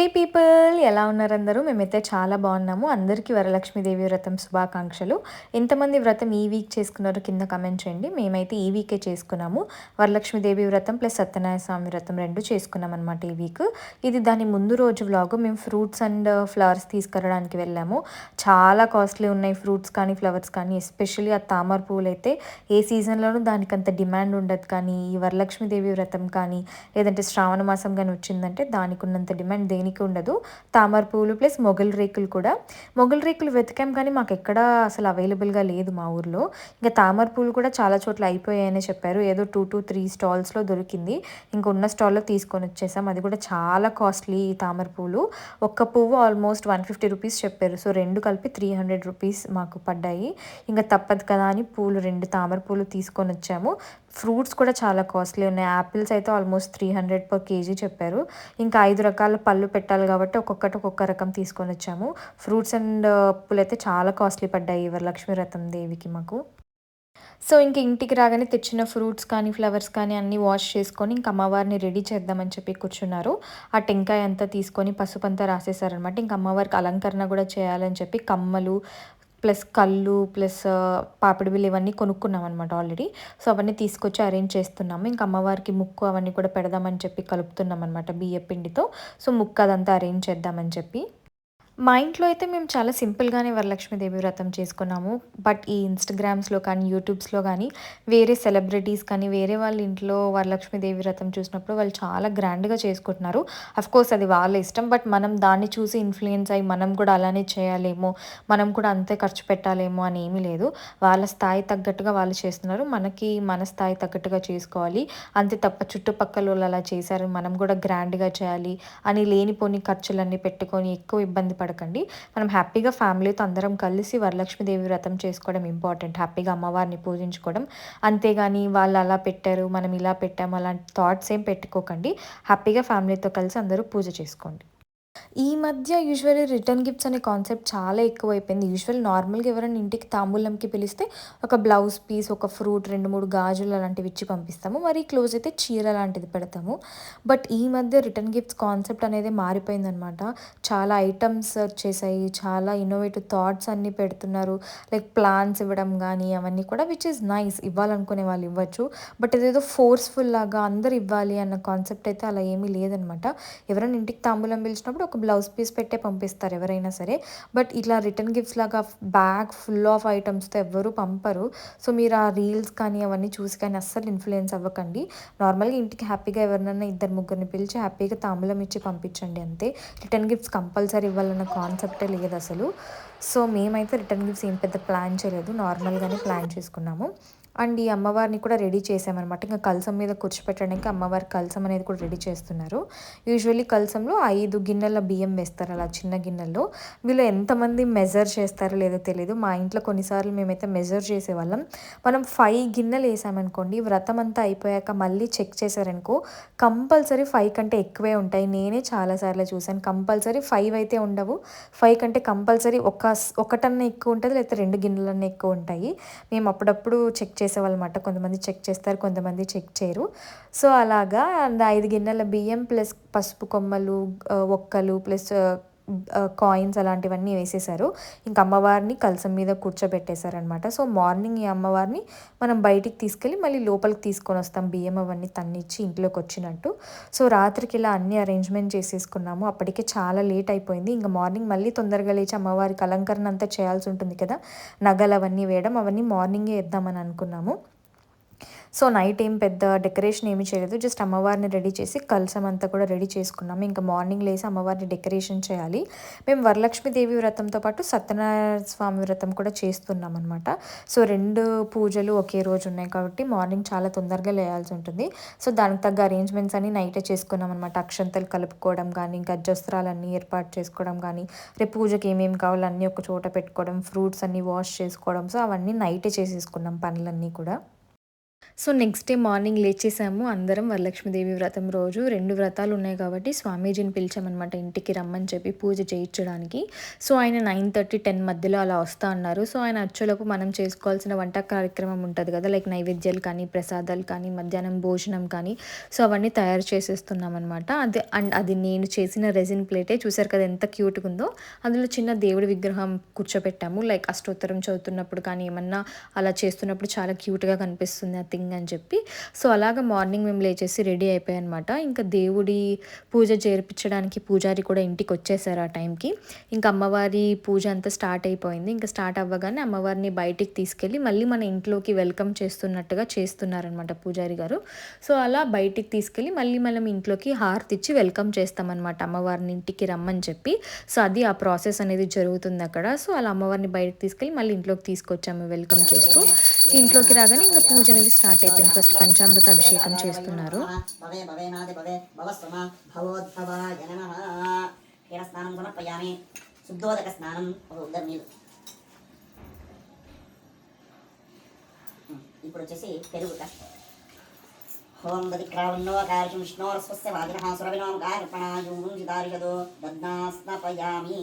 హే people ఎలా ఉన్నారు అందరూ? మేమైతే చాలా బాగున్నాము. అందరికీ వరలక్ష్మీదేవి వ్రతం శుభాకాంక్షలు. ఎంతమంది వ్రతం ఈ వీక్ చేసుకున్నారో కింద కమెంట్ చేయండి. మేమైతే ఈ వీకే చేసుకున్నాము. వరలక్ష్మీదేవి వ్రతం ప్లస్ సత్యనారాయణ స్వామి వ్రతం 2 చేసుకున్నాం అనమాట ఈ వీక్. ఇది దాని ముందు రోజు వ్లాగ్. మేము ఫ్రూట్స్ అండ్ ఫ్లవర్స్ తీసుకురావడానికి వెళ్ళాము. చాలా కాస్ట్లీ ఉన్నాయి ఫ్రూట్స్ కానీ ఫ్లవర్స్ కానీ. ఎస్పెషల్లీ ఆ తామర పువ్వులు అయితే ఏ సీజన్లోనూ దానికంత డిమాండ్ ఉండదు. కానీ ఈ వరలక్ష్మీదేవి వ్రతం కానీ లేదంటే శ్రావణ మాసం కానీ వచ్చిందంటే దానికి ఉన్నంత డిమాండ్ దేనికి ఉండదు. తామర పువ్వులు ప్లస్ మొగలి రేకులు కూడా. మొగలి రేకులు వెతికాం కానీ మాకు ఎక్కడా అసలు అవైలబుల్గా లేదు మా ఊర్లో. ఇంకా తామర పువ్వులు కూడా చాలా చోట్ల అయిపోయాయని చెప్పారు. ఏదో 2-3 స్టాల్స్లో దొరికింది. ఇంకా ఉన్న స్టాల్లో తీసుకొని వచ్చేసాం. అది కూడా చాలా కాస్ట్లీ ఈ తామర పువ్వులు. ఒక్క పువ్వు ఆల్మోస్ట్ 150 రూపీస్ చెప్పారు. సో 2 కలిపి 300 రూపీస్ మాకు పడ్డాయి. ఇంకా తప్పదు కదా అని పూలు 2 తామర పూలు తీసుకొని వచ్చాము. ఫ్రూట్స్ కూడా చాలా కాస్ట్లీ ఉన్నాయి. యాపిల్స్ అయితే ఆల్మోస్ట్ 300 పర్ కేజీ చెప్పారు. ఇంకా 5 రకాల పళ్ళు పెట్టాలి కాబట్టి ఒక్కొక్కటి ఒక్కొక్క రకం తీసుకొని వచ్చాము. ఫ్రూట్స్ అండ్ పూలైతే చాలా కాస్ట్లీ పడ్డాయి వరలక్ష్మీ వ్రతం దేవికి మాకు. సో ఇంక ఇంటికి రాగానే తెచ్చిన ఫ్రూట్స్ కానీ ఫ్లవర్స్ కానీ అన్నీ వాష్ చేసుకొని ఇంక అమ్మవారిని రెడీ చేద్దామని చెప్పి కూర్చున్నారు. ఆ టెంకాయ అంతా తీసుకొని పసుపు అంతా రాసేసారనమాట. ఇంక అమ్మవారికి అలంకరణ కూడా చేయాలని చెప్పి కమ్మలు ప్లస్ కళ్ళు ప్లస్ పాపిడి బిళ్ళ ఇవన్నీ కొనుక్కున్నాం అనమాట ఆల్రెడీ. సో అవన్నీ తీసుకొచ్చి అరేంజ్ చేస్తున్నాము. ఇంకా అమ్మవారికి ముక్కు అవన్నీ కూడా పెడదామని చెప్పి కలుపుతున్నాం అనమాట బియ్య పిండితో. సో ముక్కు అదంతా అరేంజ్ చేద్దామని చెప్పి. మా ఇంట్లో అయితే మేము చాలా సింపుల్‌గానే వరలక్ష్మీదేవి వ్రతం చేసుకున్నాము. బట్ ఈ ఇన్‌స్టాగ్రామ్స్‌లో కానీ, యూట్యూబ్స్‌లో గానీ, వేరే సెలబ్రిటీస్ కానీ, వేరే వాళ్ళ ఇంట్లో వరలక్ష్మీదేవి వ్రతం చూసినప్పుడు వాళ్ళు చాలా గ్రాండ్‌గా చేసుకుంటున్నారు. అఫ్‌కోర్స్ అది వాళ్ళ ఇష్టం. బట్ మనం దాన్ని చూసి ఇన్‌ఫ్లూయెన్స్ అయ్యి మనం కూడా అలానే చేయాలేమో, మనం కూడా అంతే ఖర్చు పెట్టాలేమో అని ఏమీ లేదు. వాళ్ళ స్థాయి తగ్గట్టుగా వాళ్ళు చేస్తున్నారు. మనకి మన స్థాయి తగ్గట్టుగా చేసుకోవాలి. అంతే తప్ప చుట్టుపక్కలోళ్ళు అలా చేశారు, మనం కూడా గ్రాండ్‌గా చేయాలి అని లేనిపోని ఖర్చులన్నీ పెట్టుకొని ఎక్కువ ఇబ్బంది పడకండి. మనం హ్యాపీగా ఫ్యామిలీతో అందరం కలిసి వరలక్ష్మీదేవి వ్రతం చేసుకోవడం ఇంపార్టెంట్. హ్యాపీగా అమ్మవారిని పూజించుకోవడం. అంతేగాని వాళ్ళు అలా పెట్టారు, మనం ఇలా పెట్టాము అలాంటి థాట్స్ ఏం పెట్టుకోకండి. హ్యాపీగా ఫ్యామిలీతో కలిసి అందరూ పూజ చేసుకోండి. ఈ మధ్య యూజువల్లీ రిటర్న్ గిఫ్ట్స్ అనే కాన్సెప్ట్ చాలా ఎక్కువైపోయింది. నార్మల్‌గా ఎవరైనా ఇంటికి తాంబూలంకి పిలిస్తే ఒక బ్లౌజ్ పీస్, ఒక ఫ్రూట్, 2, 3 గాజులు అలాంటివి ఇచ్చి పంపిస్తాము. మరీ క్లోజ్ అయితే చీర లాంటిది పెడతాము. బట్ ఈ మధ్య రిటర్న్ గిఫ్ట్స్ కాన్సెప్ట్ అనేది మారిపోయిందనమాట. చాలా ఐటమ్స్ వచ్చేసాయి. చాలా ఇన్నోవేటివ్ థాట్స్ అన్నీ పెడుతున్నారు. లైక్ ప్లాన్స్ ఇవ్వడం గానీ అవన్నీ కూడా విచ్ ఈస్ నైస్. ఇవ్వాలనుకునే వాళ్ళు ఇవ్వచ్చు. బట్ ఇదేదో ఫోర్స్‌ఫుల్ లాగా అందరూ ఇవ్వాలి అన్న కాన్సెప్ట్ అయితే అలా ఏమీ లేదనమాట. ఎవరైనా ఇంటికి తాంబూలం పిలిచినప్పుడు ఒక బ్లౌజ్ పీస్ పెట్టే పంపిస్తారు ఎవరైనా సరే. బట్ ఇట్లా రిటర్న్ గిఫ్ట్స్ లాగా బ్యాగ్ ఫుల్ ఆఫ్ ఐటమ్స్‌తో ఎవ్వరూ పంపరు. సో మీరు ఆ రీల్స్ కానీ అవన్నీ చూసి కానీ అస్సలు ఇన్‌ఫ్లూయెన్స్ అవ్వకండి. నార్మల్‌గా ఇంటికి హ్యాపీగా ఎవరినైనా ఇద్దరు ముగ్గురిని పిలిచి హ్యాపీగా తాంబూలం ఇచ్చి పంపించండి అంతే. రిటర్న్ గిఫ్ట్స్ కంపల్సరీ ఇవ్వాలన్న కాన్సెప్టే లేదసలు. సో మేమైతే రిటర్న్ గిఫ్ట్స్ ఏం పెద్ద ప్లాన్ చేయలేదు. నార్మల్‌గానే ప్లాన్ చేసుకున్నాము. అండ్ ఈ అమ్మవారిని కూడా రెడీ చేసామనమాట. ఇంకా కలశం మీద కూర్చోపెట్టడానికి అమ్మవారి కలశం అనేది కూడా రెడీ చేస్తున్నారు. యూజువల్లీ కలశంలో 5 గిన్నెల బియ్యం వేస్తారు అలా చిన్న గిన్నెల్లో. వీళ్ళు ఎంతమంది మెజర్ చేస్తారో లేదో తెలీదు. మా ఇంట్లో కొన్నిసార్లు మేమైతే మెజర్ చేసేవాళ్ళం. మనం 5 గిన్నెలు వేసామనుకోండి, వ్రతం అంతా అయిపోయాక మళ్ళీ చెక్ చేశారనుకో కంపల్సరీ 5 కంటే ఎక్కువే ఉంటాయి. నేనే చాలా సార్లు చూసాను. కంపల్సరీ 5 అయితే ఉండవు. 5 కంటే కంపల్సరీ ఒకటన్నా ఎక్కువ ఉంటుంది, లేకపోతే 2 గిన్నెలన్నా ఎక్కువ ఉంటాయి. మేము అప్పుడప్పుడు చెక్ చేసేవాళ్ళమాట. కొంతమంది చెక్ చేస్తారు, కొంతమంది చెక్ చేయరు. సో అలాగా 5 గిన్నెల బియ్యం ప్లస్ పసుపు కొమ్మలు, ఒక్కలు ప్లస్ కాయిన్స్ అలాంటివన్నీ వేసేసారు. ఇంక అమ్మవారిని కలశం మీద కూర్చోబెట్టేశారనమాట. సో మార్నింగ్ ఈ అమ్మవారిని మనం బయటికి తీసుకెళ్ళి మళ్ళీ లోపలికి తీసుకొని వస్తాం. బియ్యం అవన్నీ తన్నిచ్చి ఇంట్లోకి వచ్చినట్టు. సో రాత్రికి ఇలా అన్ని అరేంజ్మెంట్ చేసేసుకున్నాము. అప్పటికే చాలా లేట్ అయిపోయింది. ఇంక మార్నింగ్ మళ్ళీ తొందరగా లేచి అమ్మవారికి అలంకరణ అంతా చేయాల్సి ఉంటుంది కదా, నగలు అవన్నీ వేయడం అవన్నీ మార్నింగే వేద్దామని అనుకున్నాము. సో నైట్ ఏం పెద్ద డెకరేషన్ ఏమీ చేయలేదు. జస్ట్ అమ్మవారిని రెడీ చేసి కలశం అంతా కూడా రెడీ చేసుకున్నాము. ఇంకా మార్నింగ్ లేసి అమ్మవారిని డెకరేషన్ చేయాలి. మేము వరలక్ష్మీదేవి వ్రతంతో పాటు సత్యనారాయణ స్వామి వ్రతం కూడా చేస్తున్నాం అనమాట. సో 2 పూజలు ఒకే రోజు ఉన్నాయి కాబట్టి మార్నింగ్ చాలా తొందరగా లేయాల్సి ఉంటుంది. సో దానికి తగ్గ అరేంజ్మెంట్స్ అన్నీ నైటే చేసుకున్నాం అనమాట. అక్షంతలు కలుపుకోవడం కానీ, ఇంకా అజ్జస్త్రాలన్నీ ఏర్పాటు చేసుకోవడం కానీ, రేపు పూజకి ఏమేమి కావాలో అన్నీ ఒక చోట పెట్టుకోవడం, ఫ్రూట్స్ అన్నీ వాష్ చేసుకోవడం. సో అవన్నీ నైటే చేసేసుకున్నాం పనులన్నీ కూడా. సో నెక్స్ట్ డే మార్నింగ్ లేచేసాము అందరం వరలక్ష్మీదేవి వ్రతం రోజు 2 వ్రతాలు ఉన్నాయి కాబట్టి స్వామీజీని పిలిచామనమాట ఇంటికి రమ్మని చెప్పి పూజ చేయించడానికి. సో ఆయన 9:30, 10 మధ్యలో అలా వస్తా అన్నారు. సో ఆయన వచ్చేలోపు మనం చేసుకోవాల్సిన వంట కార్యక్రమం ఉంటుంది కదా, లైక్ నైవేద్యాలు కానీ, ప్రసాదాలు కానీ, మధ్యాహ్నం భోజనం కానీ, సో అవన్నీ తయారు చేసేస్తున్నాం అనమాట. అది నేను చేసిన రెజిన్ ప్లేటే చూసారు కదా ఎంత క్యూట్గా ఉందో. అందులో చిన్న దేవుడి విగ్రహం కూర్చోబెట్టాము, లైక్ అష్టోత్తరం చదువుతున్నప్పుడు కానీ ఏమన్నా అలా చేస్తున్నప్పుడు చాలా క్యూట్గా కనిపిస్తుంది ఆ థింగ్ అని చెప్పి. సో అలాగ మార్నింగ్ మేము లేచేసి రెడీ అయిపోయాయన్నమాట. ఇంకా దేవుడి పూజ చేర్పించడానికి పూజారి కూడా ఇంటికి వచ్చేసారు ఆ టైంకి. ఇంకా అమ్మవారి పూజ అంతా స్టార్ట్ అయిపోయింది. ఇంకా స్టార్ట్ అవ్వగానే అమ్మవారిని బయటికి తీసుకెళ్ళి మళ్ళీ మన ఇంట్లోకి వెల్కమ్ చేస్తున్నట్టుగా చేస్తున్నారనమాట పూజారి గారు. సో అలా బయటికి తీసుకెళ్ళి మళ్ళీ మనం ఇంట్లోకి హారతి ఇచ్చి వెల్కమ్ చేస్తామన్నమాట అమ్మవారిని ఇంటికి రమ్మని చెప్పి. సో అది ఆ ప్రాసెస్ అనేది జరుగుతుంది అక్కడ. సో అలా అమ్మవారిని బయటకు తీసుకెళ్ళి మళ్ళీ ఇంట్లోకి తీసుకొచ్చాము వెల్కమ్ చేస్తూ. ఇంట్లోకి రాగానే ఇంకా పూజ అనేది స్టార్ట్ అయిపోయింది. ఫస్ట్ పంచామృత అభిషేకం చేస్తున్నారు. ఇప్పుడు వచ్చేసి పెరుగు ఓం దదిక్రావన్నోకార్షం విష్ణోరస్వస్య వాదినః సురభినోముఖార్పణాయూంజితారిషదో దద్నాస్నపయామి.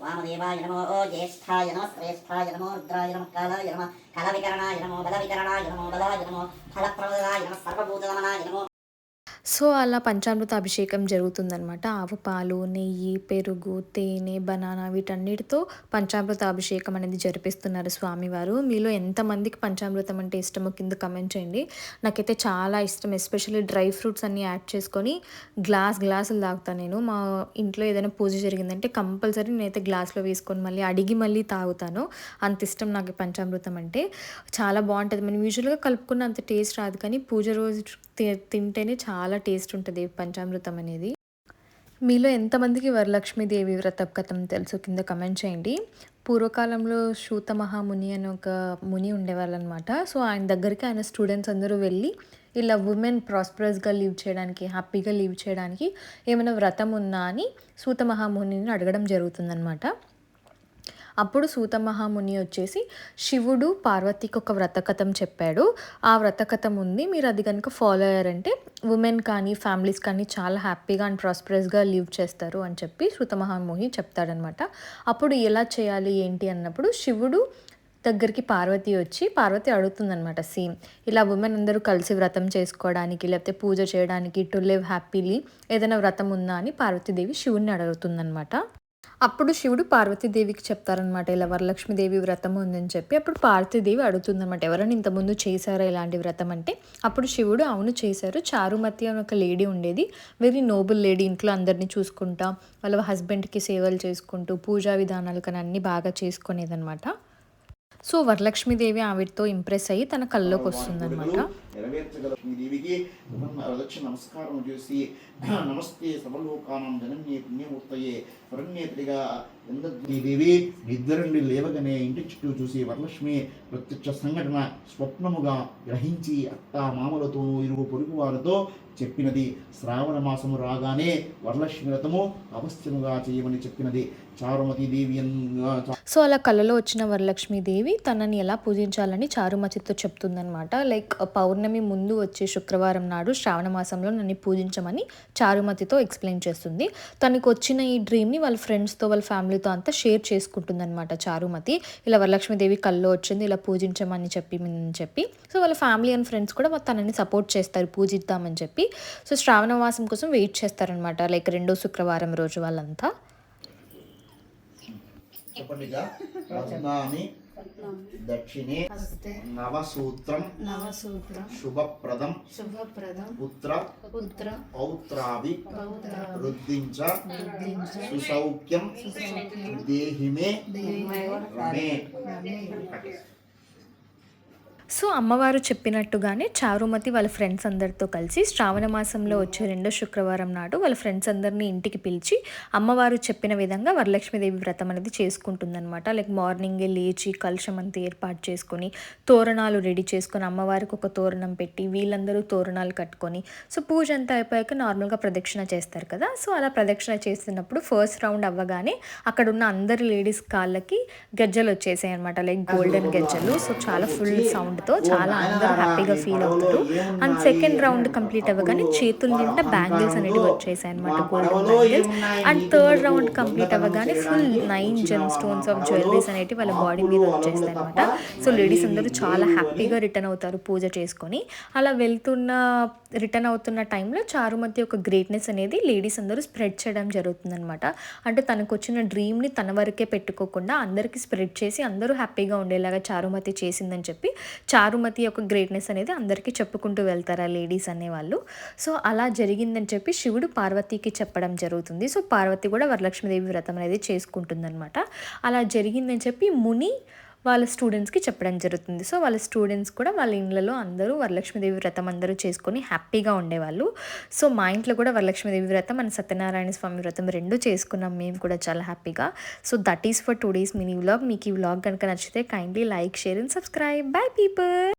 వామదేవాయ నమో జ్యేష్ఠాయ నమః శ్రేష్ఠాయ నమో రుద్రాయ నమః కాలాయ నమః కలవికరణాయ నమో బలవికరణాయ నమో బలాయ నమో ఫలప్రదాయ నమః సర్వభూతగమనాయ నమో. సో అలా పంచామృత అభిషేకం జరుగుతుందనమాట. ఆవు పాలు, నెయ్యి, పెరుగు, తేనె, బనానా వీటన్నిటితో పంచామృత అభిషేకం అనేది జరిపిస్తున్నారు స్వామివారు. మీలో ఎంతమందికి పంచామృతం అంటే ఇష్టమో కింద కమెంట్ చేయండి. నాకైతే చాలా ఇష్టం. ఎస్పెషల్లీ డ్రై ఫ్రూట్స్ అన్నీ యాడ్ చేసుకొని గ్లాసులు తాగుతాను నేను. మా ఇంట్లో ఏదైనా పూజ జరిగిందంటే కంపల్సరీ నేనైతే గ్లాస్లో వేసుకొని మళ్ళీ తాగుతాను. అంత ఇష్టం నాకు పంచామృతం అంటే. చాలా బాగుంటుంది. మనం యూజువల్గా కలుపుకున్న అంత టేస్ట్ రాదు, కానీ పూజ రోజు తింటేనే చాలా టేస్ట్ ఉంటుంది పంచామృతం అనేది. మీలో ఎంతమందికి వరలక్ష్మీదేవి వ్రత కథం తెలుసు కింద కమెంట్ చేయండి. పూర్వకాలంలో సూత మహాముని అని ఒక ముని ఉండేవాళ్ళు అనమాట. సో ఆయన దగ్గరికి ఆయన స్టూడెంట్స్ అందరూ వెళ్ళి ఇలా ఉమెన్ ప్రాస్పరస్గా లీవ్ చేయడానికి, హ్యాపీగా లీవ్ చేయడానికి ఏమైనా వ్రతం ఉందా అని సూత మహామునిని అడగడం జరుగుతుందనమాట. అప్పుడు సూత మహాముని వచ్చేసి శివుడు పార్వతికి ఒక వ్రతకథం చెప్పాడు. ఆ వ్రతకథం ఉంది, మీరు అది కనుక ఫాలో అయ్యారంటే ఉమెన్ కానీ ఫ్యామిలీస్ కానీ చాలా హ్యాపీగా అండ్ ప్రాస్పరస్గా లివ్ చేస్తారు అని చెప్పి సూత మహాముని చెప్తాడనమాట. అప్పుడు ఎలా చేయాలి ఏంటి అన్నప్పుడు శివుడు దగ్గరికి పార్వతి అడుగుతుందనమాట సేమ్ ఇలా ఉమెన్ అందరూ కలిసి వ్రతం చేసుకోవడానికి లేకపోతే పూజ చేయడానికి టు లివ్ హ్యాపీలీ ఏదైనా వ్రతం ఉందా అని పార్వతీదేవి శివుడిని అడుగుతుందనమాట. అప్పుడు శివుడు పార్వతీదేవికి చెప్తారనమాట ఇలా వరలక్ష్మీదేవి వ్రతం ఉందని చెప్పి. అప్పుడు పార్వతీదేవి అడుగుతుందన్నమాట ఎవరైనా ఇంతకుముందు చేశారా ఇలాంటి వ్రతం అంటే. అప్పుడు శివుడు అవును చేశారు. చారుమతి అని ఒక లేడీ ఉండేది, వెరీ నోబుల్ లేడీ. ఇంట్లో అందరినీ చూసుకుంటా వాళ్ళ హస్బెండ్కి సేవలు చేసుకుంటూ పూజా విధానాలు కానీ అన్నీ బాగా చేసుకునేదనమాట. సో వరలక్ష్మీదేవి ఆవిడతో ఇంప్రెస్ అయ్యి తన కళ్ళలోకి వస్తుందన్నమాట. లక్ష్మీదేవికి నమస్కారం చేసి నమస్తే సర్వలోకానం జనన్యే పుణ్యమూర్తయే వరణ్యేత్రిగా దేవి నిద్రండి లేవగానే ఇంటి చుట్టూ చూసి వరలక్ష్మి ప్రత్యక్ష సంఘటన స్వప్నముగా గ్రహించి అత్త మామలతో ఇరుగు పొరుగు వారితో చెప్పినది. శ్రావణ మాసము రాగానే వరలక్ష్మి వ్రతము అవశ్యముగా చేయమని చెప్పినది చారుమతీదేవి. సో అలా కళ్ళలో వచ్చిన వరలక్ష్మీదేవి తనని ఎలా పూజించాలని చారుమతితో చెప్తుందనమాట. లైక్ పౌర్ణమి ముందు వచ్చే శుక్రవారం నాడు శ్రావణ మాసంలో నన్ను పూజించమని చారుమతితో ఎక్స్ప్లెయిన్ చేస్తుంది. తనకు వచ్చిన ఈ డ్రీమ్ని వాళ్ళ ఫ్రెండ్స్తో వాళ్ళ ఫ్యామిలీతో అంతా షేర్ చేసుకుంటుందన్నమాట చారుమతి. ఇలా వరలక్ష్మీదేవి కల్లో వచ్చింది, ఇలా పూజించమని చెప్పి. సో వాళ్ళ ఫ్యామిలీ అండ్ ఫ్రెండ్స్ కూడా తనని సపోర్ట్ చేస్తారు పూజిద్దామని చెప్పి. సో శ్రావణ మాసం కోసం వెయిట్ చేస్తారనమాట, లైక్ 2వ శుక్రవారం రోజు వాళ్ళంతా. దక్షిణే నవసూత్రం శుభప్రదం పుత్ర పౌత్రావి వృద్ధించ సుసౌఖ్యం దేహిమే రమే. సో అమ్మవారు చెప్పినట్టుగానే చారుమతి వాళ్ళ ఫ్రెండ్స్ అందరితో కలిసి శ్రావణ మాసంలో వచ్చే 2వ శుక్రవారం నాడు వాళ్ళ ఫ్రెండ్స్ అందరినీ ఇంటికి పిలిచి అమ్మవారు చెప్పిన విధంగా వరలక్ష్మీదేవి వ్రతం అనేది చేసుకుంటుందన్నమాట. లైక్ మార్నింగే లేచి కలశం అంతా ఏర్పాటు చేసుకొని తోరణాలు రెడీ చేసుకొని అమ్మవారికి ఒక తోరణం పెట్టి వీళ్ళందరూ తోరణాలు కట్టుకొని సో పూజ అంతా అయిపోయాక నార్మల్గా ప్రదక్షిణ చేస్తారు కదా. సో అలా ప్రదక్షిణ చేస్తున్నప్పుడు ఫస్ట్ రౌండ్ అవ్వగానే అక్కడ ఉన్న అందరి లేడీస్ కాళ్ళకి గజ్జలు వచ్చేసాయి అనమాట, లైక్ గోల్డెన్ గజ్జలు. సో చాలా ఫుల్ సౌండ్ సౌండ్తో చాలా అందరూ హ్యాపీగా ఫీల్ అవుతారు. అండ్ సెకండ్ రౌండ్ కంప్లీట్ అవ్వగానే చేతుల నిండా బ్యాంగిల్స్ అనేవి వచ్చేసాయి అనమాట, golden bangles. And third round complete అవ్వగానే full 9 gem stones of jewelleries అనేవి వాళ్ళ బాడీ మీద వచ్చేస్తాయి అనమాట. సో లేడీస్ అందరూ చాలా హ్యాపీగా రిటర్న్ అవుతారు పూజ చేసుకొని. అలా రిటర్న్ అవుతున్న టైంలో చారుమతి ఒక గ్రేట్నెస్ అనేది లేడీస్ అందరూ స్ప్రెడ్ చేయడం జరుగుతుందనమాట. అంటే తనకు వచ్చిన డ్రీమ్ని తన వరకే పెట్టుకోకుండా అందరికీ స్ప్రెడ్ చేసి అందరూ హ్యాపీగా ఉండేలాగా చారుమతి చేసిందని చెప్పి చారుమతి యొక్క గ్రేట్నెస్ అనేది అందరికీ చెప్పుకుంటూ వెళ్తారు ఆ లేడీస్ అనేవాళ్ళు. సో అలా జరిగిందని చెప్పి శివుడు పార్వతీకి చెప్పడం జరుగుతుంది. సో పార్వతి కూడా వరలక్ష్మీదేవి వ్రతం అనేది చేసుకుంటుందన్నమాట. అలా జరిగిందని చెప్పి ముని వాళ్ళ స్టూడెంట్స్కి చెప్పడం జరుగుతుంది. సో వాళ్ళ స్టూడెంట్స్ కూడా వాళ్ళ ఇళ్ళలో అందరూ వరలక్ష్మీదేవి వ్రతం అందరూ చేసుకొని హ్యాపీగా ఉండేవాళ్ళు. సో మా ఇంట్లో కూడా వరలక్ష్మీదేవి వ్రతం అండ్ సత్యనారాయణ స్వామి వ్రతం 2 చేసుకున్నాం మేము కూడా చాలా హ్యాపీగా. So that is for today's mini vlog. మీకు ఈ వ్లాగ్ కనుక నచ్చితే kindly like, share and subscribe. By people.